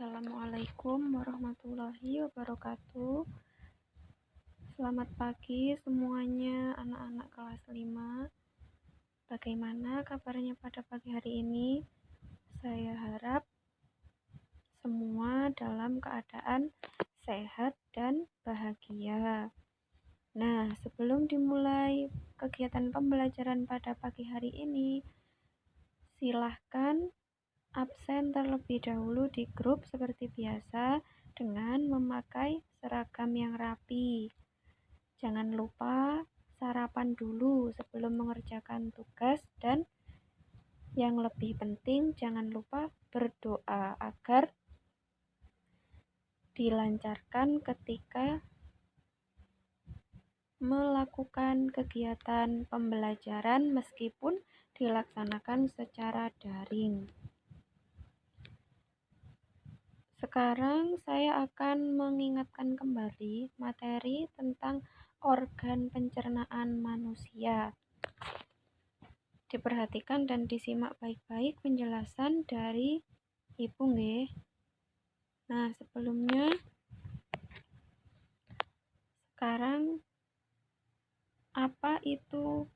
Assalamualaikum warahmatullahi wabarakatuh. Selamat pagi semuanya anak-anak kelas 5. Bagaimana kabarnya pada pagi hari ini? Saya harap semua dalam keadaan sehat dan bahagia. Nah, sebelum dimulai kegiatan pembelajaran pada pagi hari ini, silahkan absen terlebih dahulu di grup seperti biasa dengan memakai seragam yang rapi. Jangan lupa sarapan dulu sebelum mengerjakan tugas, dan yang lebih penting jangan lupa berdoa agar dilancarkan ketika melakukan kegiatan pembelajaran meskipun dilaksanakan secara daring. Sekarang saya akan mengingatkan kembali materi tentang organ pencernaan manusia. Diperhatikan dan disimak baik-baik penjelasan dari Ibu nggih. Nah, sebelumnya sekarang apa itu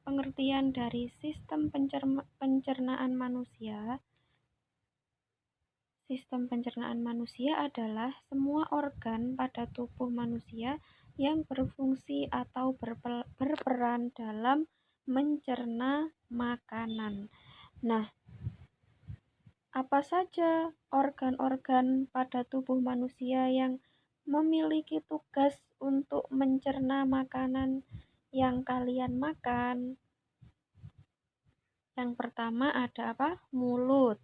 pengertian dari sistem pencernaan manusia? Sistem pencernaan manusia adalah semua organ pada tubuh manusia yang berfungsi atau berperan dalam mencerna makanan. Nah, apa saja organ-organ pada tubuh manusia yang memiliki tugas untuk mencerna makanan yang kalian makan? Yang pertama ada apa? Mulut.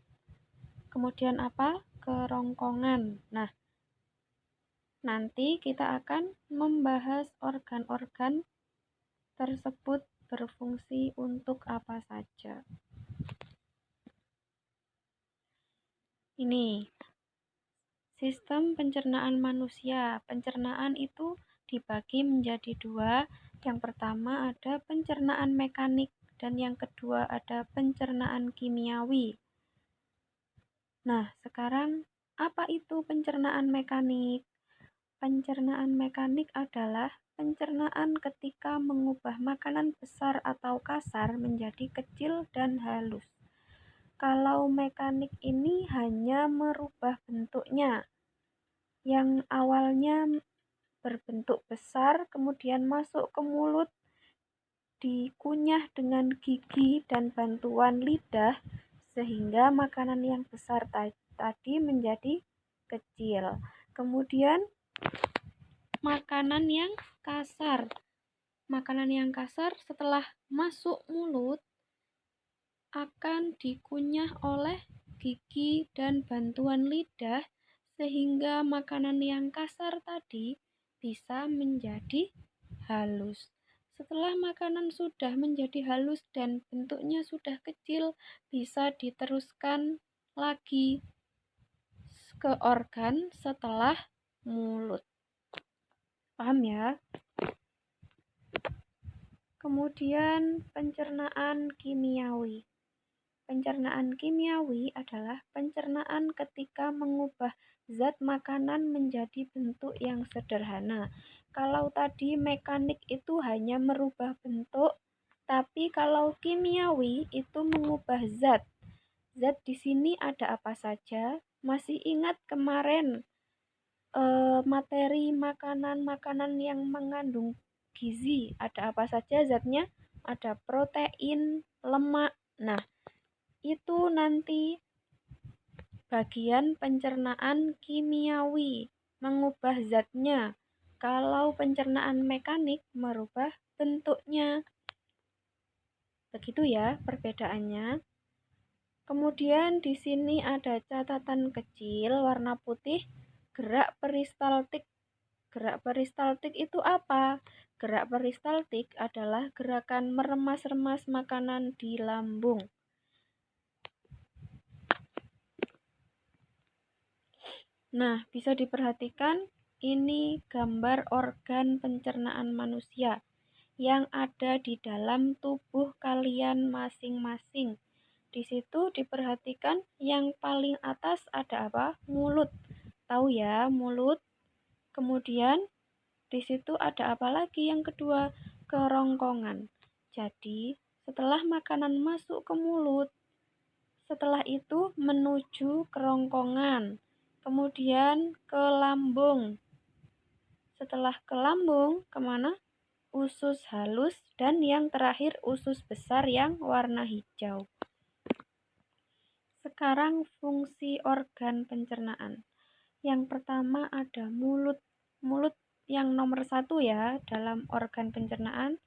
Kemudian apa? Kerongkongan. Nah, nanti kita akan membahas organ-organ tersebut berfungsi untuk apa saja. Ini sistem pencernaan manusia. Pencernaan itu dibagi menjadi dua. Yang pertama ada pencernaan mekanik dan yang kedua ada pencernaan kimiawi. Nah, sekarang apa itu pencernaan mekanik? Pencernaan mekanik adalah pencernaan ketika mengubah makanan besar atau kasar menjadi kecil dan halus. Kalau mekanik ini hanya merubah bentuknya, yang awalnya berbentuk besar kemudian masuk ke mulut, dikunyah dengan gigi dan bantuan lidah, sehingga makanan yang besar tadi menjadi kecil. Kemudian makanan yang kasar. Makanan yang kasar setelah masuk mulut akan dikunyah oleh gigi dan bantuan lidah, sehingga makanan yang kasar tadi bisa menjadi halus. Setelah makanan sudah menjadi halus dan bentuknya sudah kecil, bisa diteruskan lagi ke organ setelah mulut. Paham ya? Kemudian pencernaan kimiawi. Pencernaan kimiawi adalah pencernaan ketika mengubah zat makanan menjadi bentuk yang sederhana. Kalau tadi mekanik itu hanya merubah bentuk, tapi kalau kimiawi itu mengubah zat. Zat di sini ada apa saja? Masih ingat kemarin materi makanan-makanan yang mengandung gizi, ada apa saja zatnya? Ada protein, lemak. Nah, itu nanti bagian pencernaan kimiawi, mengubah zatnya. Kalau pencernaan mekanik merubah bentuknya. Begitu ya perbedaannya. Kemudian di sini ada catatan kecil warna putih, gerak peristaltik. Gerak peristaltik itu apa? Gerak peristaltik adalah gerakan meremas-remas makanan di lambung. Nah, bisa diperhatikan ini gambar organ pencernaan manusia yang ada di dalam tubuh kalian masing-masing. Di situ diperhatikan yang paling atas ada apa? Mulut. Tahu ya, mulut. Kemudian di situ ada apa lagi yang kedua? Kerongkongan. Jadi, setelah makanan masuk ke mulut, setelah itu menuju kerongkongan, kemudian ke lambung. Setelah ke lambung, kemana? Usus halus, dan yang terakhir usus besar yang warna hijau. Sekarang fungsi organ pencernaan. Yang pertama ada mulut. Mulut yang nomor 1 ya dalam organ pencernaan.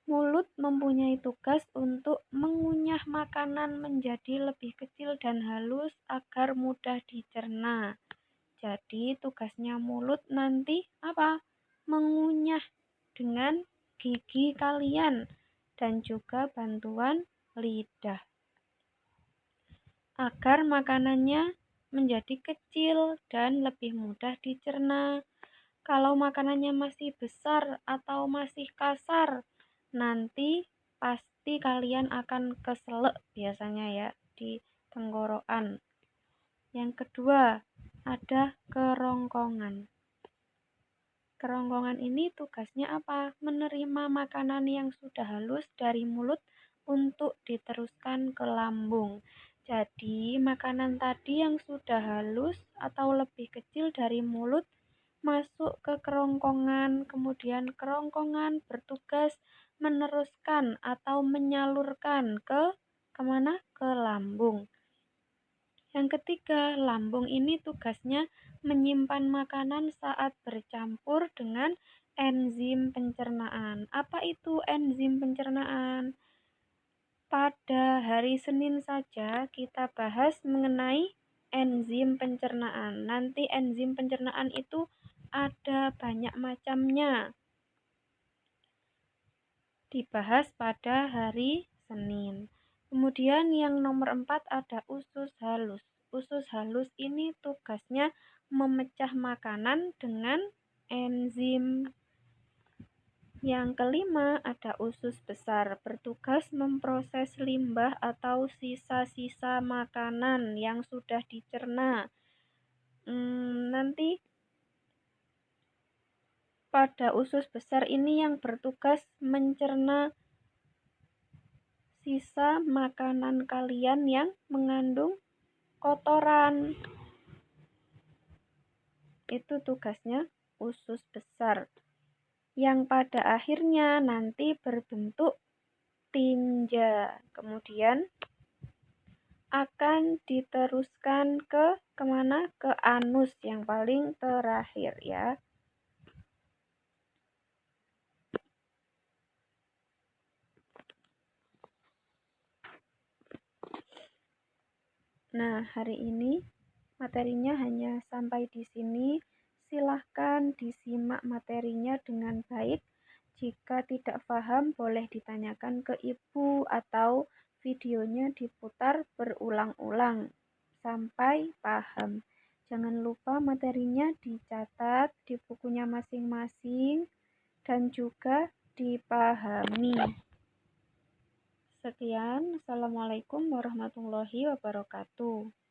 Mulut mempunyai tugas untuk mengunyah makanan menjadi lebih kecil dan halus agar mudah dicerna. Jadi tugasnya mulut nanti apa? Mengunyah dengan gigi kalian dan juga bantuan lidah agar makanannya menjadi kecil dan lebih mudah dicerna. Kalau makanannya masih besar atau masih kasar, nanti pasti kalian akan keselak biasanya ya di tenggorokan. Yang kedua, ada kerongkongan. Kerongkongan ini tugasnya apa? Menerima makanan yang sudah halus dari mulut untuk diteruskan ke lambung. Jadi, makanan tadi yang sudah halus atau lebih kecil dari mulut masuk ke kerongkongan, kemudian kerongkongan bertugas meneruskan atau menyalurkan ke kemana? Ke lambung. Yang ketiga, lambung ini tugasnya menyimpan makanan saat bercampur dengan enzim pencernaan. Apa itu enzim pencernaan? Pada hari Senin saja kita bahas mengenai enzim pencernaan. Nanti enzim pencernaan itu ada banyak macamnya. Dibahas pada hari Senin. Kemudian yang nomor 4 ada usus halus. Usus halus ini tugasnya memecah makanan dengan enzim. Yang kelima ada usus besar, bertugas memproses limbah atau sisa-sisa makanan yang sudah dicerna. Nanti pada usus besar ini yang bertugas mencerna sisa makanan kalian yang mengandung kotoran. Itu tugasnya usus besar. Yang pada akhirnya nanti berbentuk tinja. Kemudian akan diteruskan ke kemana? Ke anus yang paling terakhir ya. Nah, hari ini materinya hanya sampai di sini. Silahkan disimak materinya dengan baik. Jika tidak paham, boleh ditanyakan ke ibu atau videonya diputar berulang-ulang sampai paham. Jangan lupa materinya dicatat di bukunya masing-masing dan juga dipahami. Sekian, Assalamualaikum warahmatullahi wabarakatuh.